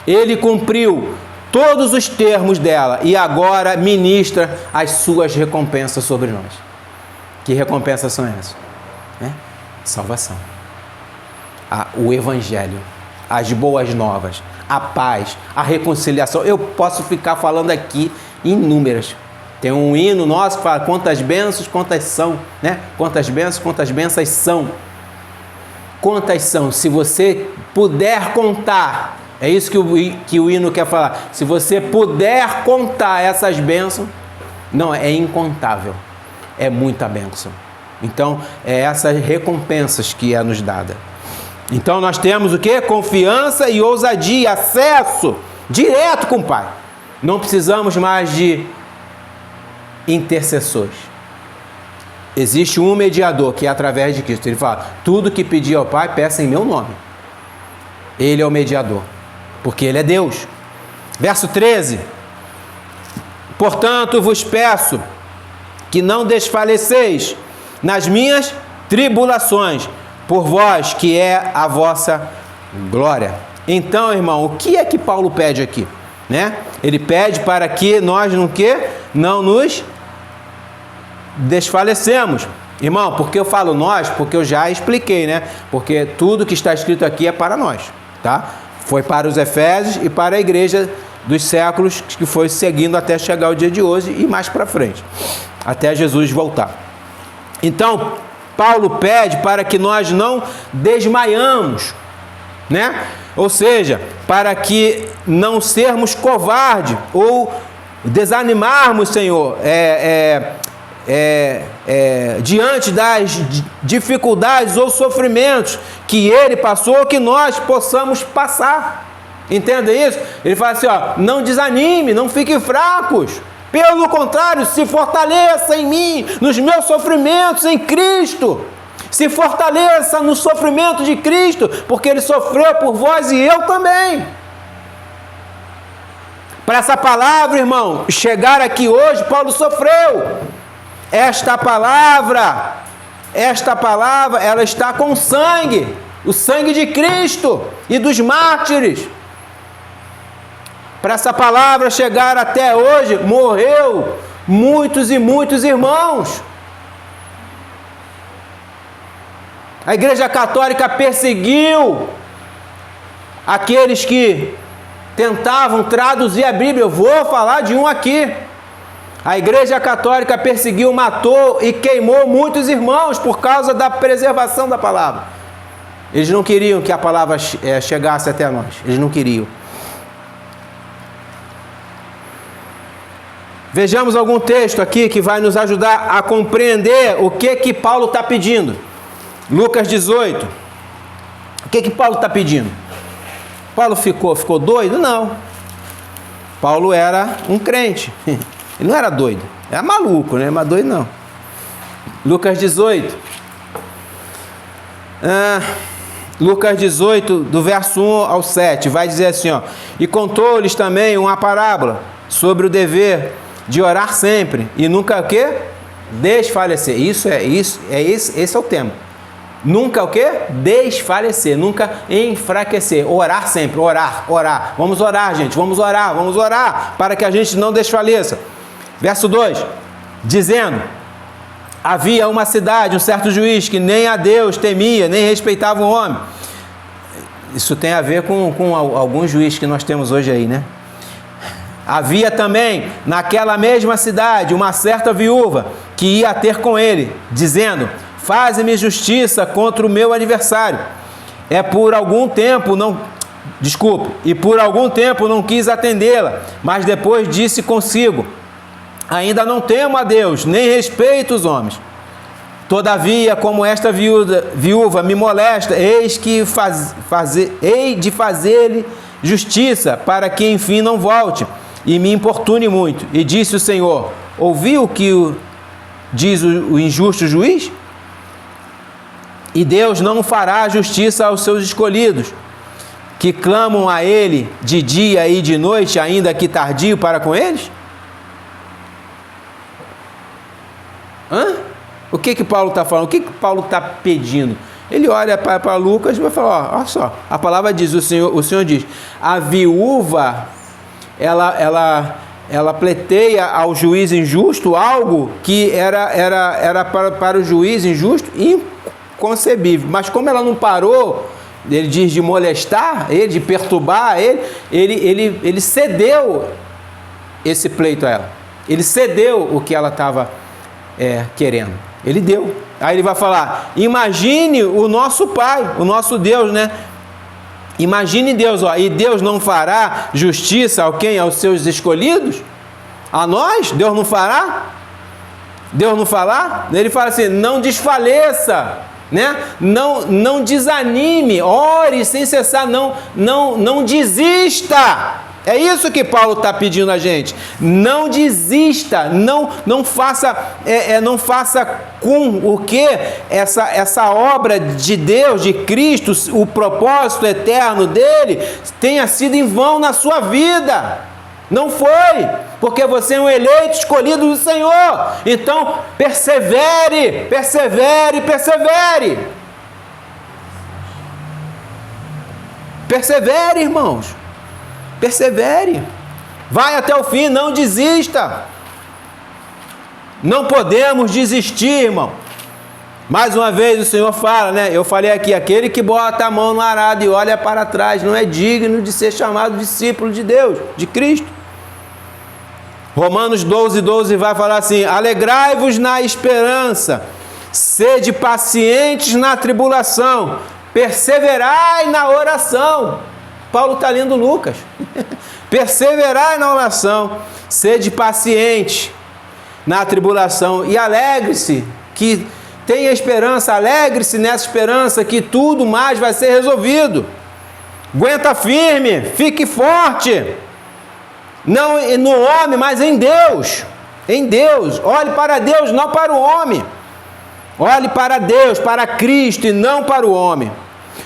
S1: Ele cumpriu todos os termos dela e agora ministra as suas recompensas sobre nós. Que recompensas são essas? Salvação, o Evangelho, as boas novas, a paz, a reconciliação. Eu posso ficar falando aqui inúmeras. Tem um hino nosso que fala quantas bênçãos, quantas são, né? Quantas bênçãos são. Quantas são? Se você puder contar, é isso que o hino quer falar. Se você puder contar essas bênçãos, não, é incontável. É muita bênção. Então, é essas recompensas que é nos dada. Então, nós temos o quê? Confiança e ousadia, acesso direto com o Pai. Não precisamos mais de intercessores. Existe um mediador, que é através de Cristo. Ele fala, tudo que pedir ao Pai, peça em meu nome. Ele é o mediador, porque Ele é Deus. Verso 13. Portanto, vos peço que não desfaleceis nas minhas tribulações, por vós que é a vossa glória. Então, irmão, o que é que Paulo pede aqui? Né? Ele pede para que nós não nos desfalecemos. Irmão, porque eu falo nós? Porque eu já expliquei, né? Porque tudo que está escrito aqui é para nós, tá? Foi para os Efésios e para a igreja dos séculos que foi seguindo até chegar o dia de hoje e mais para frente, até Jesus voltar. Então, Paulo pede para que nós não desmaiamos, né? Ou seja, para que não sermos covardes ou desanimarmos, Senhor, diante das dificuldades ou sofrimentos que ele passou, que nós possamos passar. Entenda isso? Ele fala assim, ó, não desanime, não fiquem fracos. Pelo contrário, se fortaleça em mim, nos meus sofrimentos em Cristo. Se fortaleça no sofrimento de Cristo, porque Ele sofreu por vós e eu também. Para essa palavra, irmão, chegar aqui hoje, Paulo sofreu. Esta palavra, ela está com sangue, o sangue de Cristo e dos mártires. Para essa palavra chegar até hoje, morreu muitos e muitos irmãos. A Igreja Católica perseguiu aqueles que tentavam traduzir a Bíblia. Eu vou falar de um aqui. A Igreja Católica perseguiu, matou e queimou muitos irmãos por causa da preservação da palavra. Eles não queriam que a palavra chegasse até nós. Eles não queriam. Vejamos algum texto aqui que vai nos ajudar a compreender o que Paulo está pedindo. Lucas 18. O que Paulo está pedindo? Paulo ficou doido? Não. Paulo era um crente. Ele não era doido. Era maluco, né? Mas doido não. Lucas 18. Lucas 18, do verso 1 ao 7, vai dizer assim, ó: e contou-lhes também uma parábola sobre o dever de orar sempre e nunca o quê? Desfalecer. Esse é o tema. Nunca o quê? Desfalecer, nunca enfraquecer. Orar sempre, orar. Vamos orar, gente, vamos orar para que a gente não desfaleça. Verso 2, dizendo: havia uma cidade, um certo juiz que nem a Deus temia, nem respeitava o homem. Isso tem a ver com alguns juízes que nós temos hoje aí, né? Havia também naquela mesma cidade uma certa viúva que ia ter com ele, dizendo: faze-me justiça contra o meu adversário. E por algum tempo não quis atendê-la, mas depois disse consigo: ainda não temo a Deus, nem respeito os homens. Todavia, como esta viúva me molesta, hei de fazer-lhe justiça, para que enfim não volte e me importune muito. E disse o Senhor: ouviu o que diz o injusto juiz? E Deus não fará justiça aos seus escolhidos, que clamam a Ele de dia e de noite, ainda que tardio para com eles? O que Paulo está falando? O que Paulo está pedindo? Ele olha para Lucas e vai falar: olha só, a palavra diz, o Senhor diz, a viúva, ela pleiteia ao juiz injusto algo que era para o juiz injusto inconcebível. Mas como ela não parou, ele diz, de molestar ele, de perturbar ele cedeu esse pleito a ela. Ele cedeu o que ela estava querendo. Ele deu. Aí ele vai falar: imagine o nosso Pai, o nosso Deus, né? Imagine Deus, ó, e Deus não fará justiça a quem? Aos seus escolhidos? A nós? Deus não fará? Deus não fará? Ele fala assim: não desfaleça, né? Não desanime, ore sem cessar, não desista. É isso que Paulo está pedindo a gente. Não desista, não faça com o que essa obra de Deus, de Cristo, o propósito eterno dele, tenha sido em vão na sua vida. Não foi, porque você é um eleito escolhido do Senhor. Então, persevere. Persevere, irmãos. Persevere, vai até o fim, não desista. Não podemos desistir, irmão. Mais uma vez o Senhor fala, né? Eu falei aqui: aquele que bota a mão no arado e olha para trás não é digno de ser chamado discípulo de Deus, de Cristo. Romanos 12 vai falar assim: alegrai-vos na esperança, sede pacientes na tribulação, perseverai na oração. Paulo está lendo Lucas. Perseverai na oração, sede paciente na tribulação e alegre-se, que tenha esperança, alegre-se nessa esperança que tudo mais vai ser resolvido. Aguenta firme, fique forte, não no homem, mas em Deus. Em Deus, olhe para Deus, não para o homem. Olhe para Deus, para Cristo e não para o homem.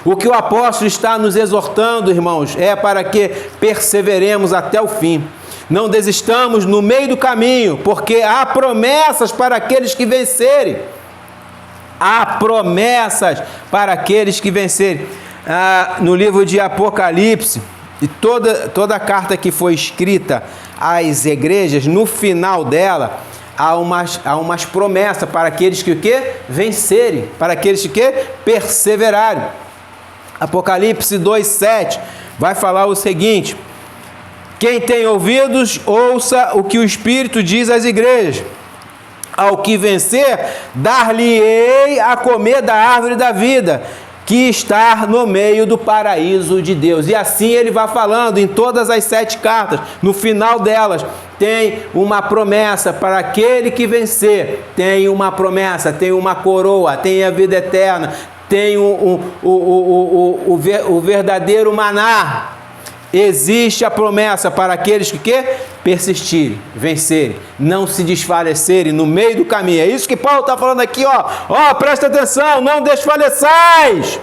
S1: O que o apóstolo está nos exortando, irmãos, é para que perseveremos até o fim. Não desistamos no meio do caminho, porque há promessas para aqueles que vencerem. Há promessas para aqueles que vencerem. No livro de Apocalipse, e toda a carta que foi escrita às igrejas, no final dela, há umas promessas para aqueles que o quê? Vencerem, para aqueles que o quê? Perseverarem. Apocalipse 2:7 vai falar o seguinte: quem tem ouvidos, ouça o que o Espírito diz às igrejas. Ao que vencer, dar-lhe-ei a comer da árvore da vida, que está no meio do paraíso de Deus. E assim ele vai falando em todas as 7 cartas. No final delas, tem uma promessa para aquele que vencer. Tem uma promessa, tem uma coroa, tem a vida eterna, tem o verdadeiro maná. existe a promessa para aqueles que persistirem, vencerem, não se desfalecerem no meio do caminho. É isso que Paulo está falando aqui, ó, presta atenção, não desfaleçais.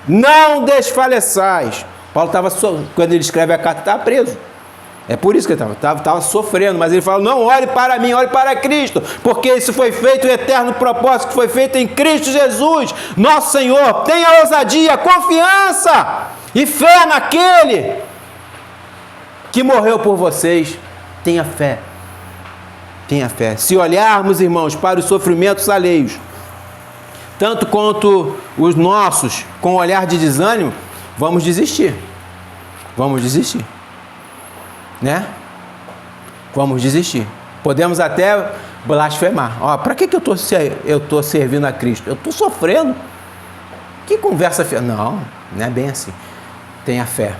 S1: Não desfaleçais. Paulo estava, quando ele escreve a carta, estava preso. É por isso que ele estava sofrendo, mas ele fala, não, olhe para mim, olhe para Cristo, porque isso foi feito, o eterno propósito que foi feito em Cristo Jesus, nosso Senhor. Tenha ousadia, confiança e fé naquele que morreu por vocês. Tenha fé. Tenha fé. Se olharmos, irmãos, para os sofrimentos alheios, tanto quanto os nossos, com o olhar de desânimo, vamos desistir. Vamos desistir. Né? Vamos desistir. Podemos até blasfemar. Para que eu estou servindo a Cristo? Eu estou sofrendo. Que conversa fiel? Não é bem assim. Tenha fé.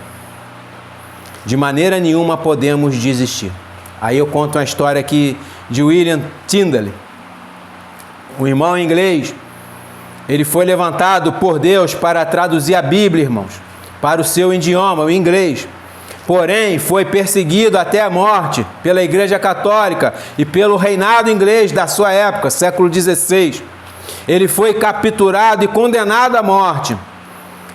S1: De maneira nenhuma podemos desistir. Aí eu conto uma história aqui de William Tyndale, um irmão inglês. Ele foi levantado por Deus para traduzir a Bíblia, irmãos, para o seu idioma, o inglês. Porém, foi perseguido até a morte pela Igreja Católica e pelo reinado inglês da sua época, século XVI. Ele foi capturado e condenado à morte.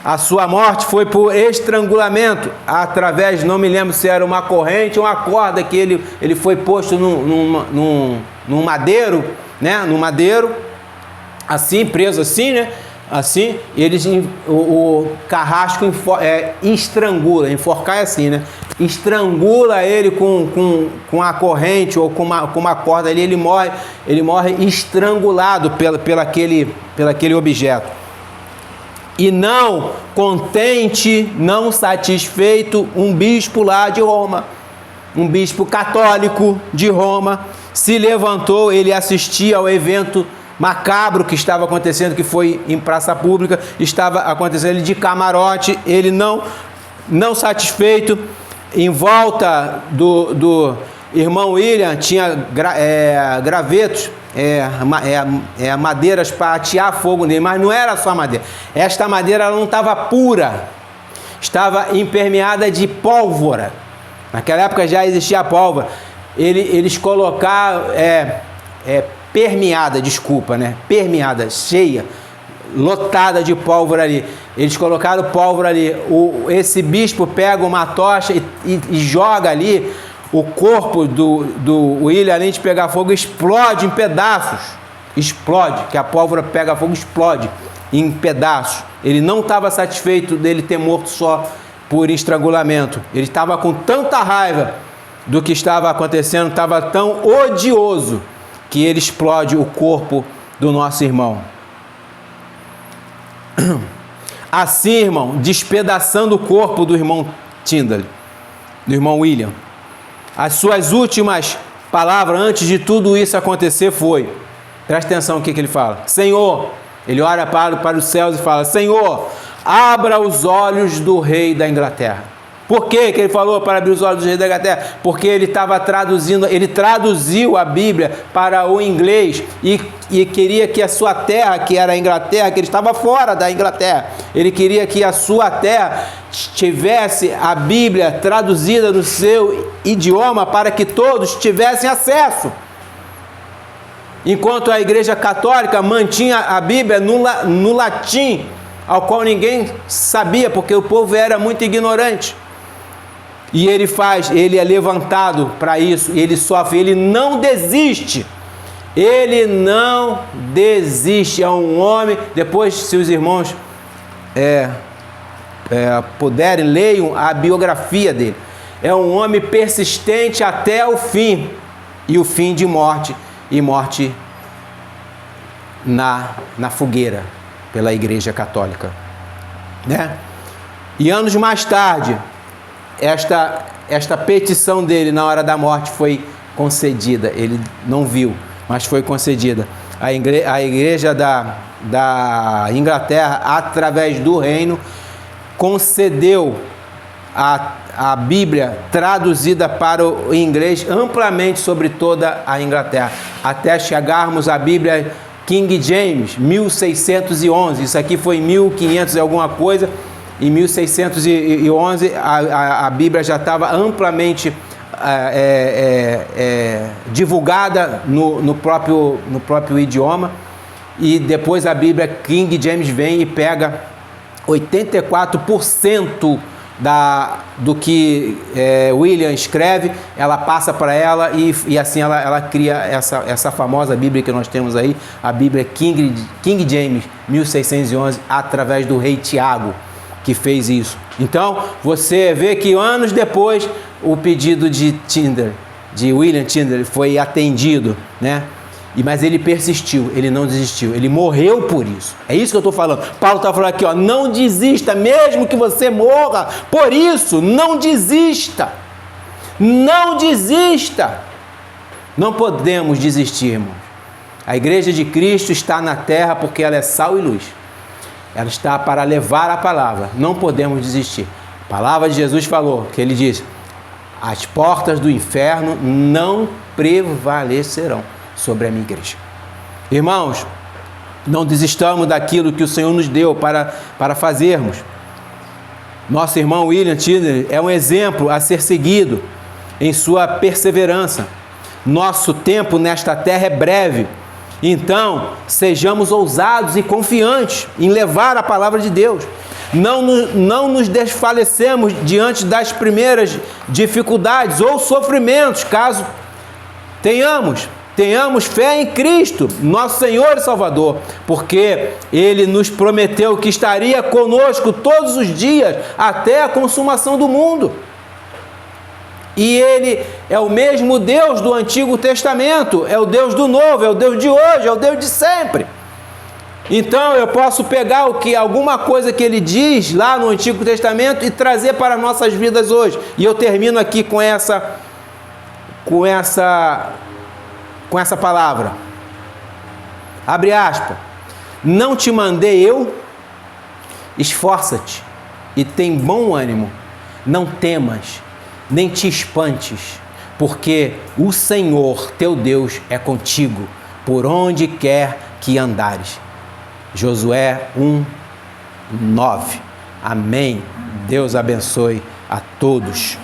S1: A sua morte foi por estrangulamento, através, não me lembro se era uma corrente ou uma corda, que ele foi posto num madeiro, né? Num madeiro, assim, preso assim, né? Assim, o carrasco estrangula, enforcar é assim, né? Estrangula ele com a corrente ou com uma corda ali, ele morre estrangulado pelo aquele objeto. E não contente, não satisfeito, um bispo lá de Roma, um bispo católico de Roma, se levantou, ele assistia ao evento macabro que estava acontecendo, que foi em praça pública, estava acontecendo, ele de camarote, ele não satisfeito, em volta do irmão William tinha gravetos, madeiras para atear fogo nele, mas não era só madeira. Esta madeira ela não estava pura, estava impermeada de pólvora. Naquela época já existia a pólvora. Eles colocaram permeada, cheia, lotada de pólvora ali. Eles colocaram pólvora ali. Esse bispo pega uma tocha e joga ali. O corpo do William, além de pegar fogo, explode em pedaços. Explode, que a pólvora pega fogo, explode em pedaços. Ele não estava satisfeito dele ter morto só por estrangulamento. Ele estava com tanta raiva do que estava acontecendo, estava tão odioso, que ele explode o corpo do nosso irmão. Assim, irmão, despedaçando o corpo do irmão Tyndale, do irmão William. As suas últimas palavras antes de tudo isso acontecer foi, presta atenção no que ele fala, Senhor, ele ora para os céus e fala, Senhor, abra os olhos do rei da Inglaterra. Por que ele falou para abrir os olhos do rei da Inglaterra? Porque ele estava traduzindo, ele traduziu a Bíblia para o inglês e queria que a sua terra, que era a Inglaterra, que ele estava fora da Inglaterra, ele queria que a sua terra tivesse a Bíblia traduzida no seu idioma para que todos tivessem acesso. Enquanto a Igreja Católica mantinha a Bíblia no latim, ao qual ninguém sabia, porque o povo era muito ignorante. E ele é levantado para isso, ele sofre, ele não desiste. Ele não desiste, é um homem, depois se os irmãos puderem, leiam a biografia dele. É um homem persistente até o fim, e o fim de morte, e morte na fogueira, pela Igreja Católica. Né? E anos mais tarde, esta petição dele na hora da morte foi concedida. Ele não viu, mas foi concedida. A igreja da Inglaterra, através do reino, concedeu a Bíblia traduzida para o inglês amplamente sobre toda a Inglaterra, até chegarmos à Bíblia King James, 1611. Isso aqui foi 1500 e alguma coisa. em 1611 a Bíblia já estava amplamente divulgada no próprio idioma, e depois a Bíblia King James vem e pega 84% do que William escreve, ela passa para ela e assim ela cria essa famosa Bíblia que nós temos aí, a Bíblia King James 1611, através do rei Tiago, que fez isso. Então você vê que anos depois o pedido de William Tyndale foi atendido, né? Mas ele persistiu, ele não desistiu, ele morreu por isso. É isso que eu estou falando. Paulo está falando aqui, ó, não desista, mesmo que você morra por isso, não desista. Não desista. Não podemos desistir, irmãos. A igreja de Cristo está na terra porque ela é sal e luz. Ela está para levar a palavra. Não podemos desistir. A palavra de Jesus falou, que ele disse: as portas do inferno não prevalecerão sobre a minha igreja. Irmãos, não desistamos daquilo que o Senhor nos deu para fazermos. Nosso irmão William Tyndale é um exemplo a ser seguido em sua perseverança. Nosso tempo nesta terra é breve, então sejamos ousados e confiantes em levar a palavra de Deus. Não nos desfalecemos diante das primeiras dificuldades ou sofrimentos, caso tenhamos fé em Cristo, nosso Senhor e Salvador, porque Ele nos prometeu que estaria conosco todos os dias até a consumação do mundo. E Ele é o mesmo Deus do Antigo Testamento, é o Deus do Novo, é o Deus de hoje, é o Deus de sempre. Então eu posso pegar alguma coisa que Ele diz lá no Antigo Testamento e trazer para nossas vidas hoje. E eu termino aqui com essa palavra. Abre aspas. Não te mandei eu? Esforça-te e tem bom ânimo. Não temas, nem te espantes, porque o Senhor teu Deus é contigo, por onde quer que andares. Josué 1:9. Amém. Deus abençoe a todos.